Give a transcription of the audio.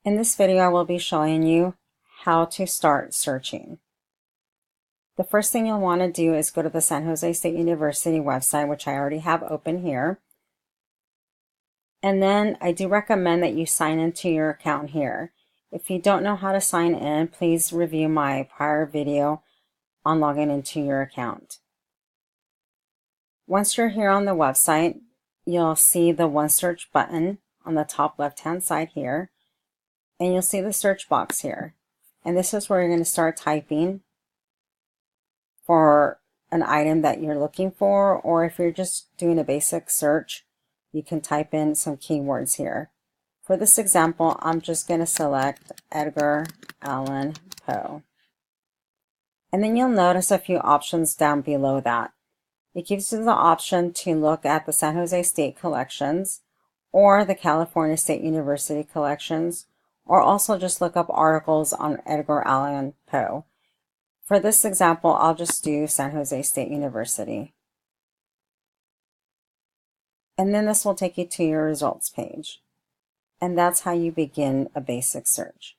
In this video, I will be showing you how to start searching. The first thing you'll want to do is go to the San Jose State University website, which I already have open here. And then I do recommend that you sign into your account here. If you don't know how to sign in, please review my prior video on logging into your account. Once you're here on the website, you'll see the OneSearch button on the top left-hand side here. And you'll see the search box here. And this is where you're going to start typing for an item that you're looking for, or if you're just doing a basic search, you can type in some keywords here. For this example, I'm just going to select Edgar Allan Poe. And then you'll notice a few options down below that. It gives you the option to look at the San Jose State collections or the California State University collections, or also just look up articles on Edgar Allan Poe. For this example, I'll just do San Jose State University. And then this will take you to your results page. And that's how you begin a basic search.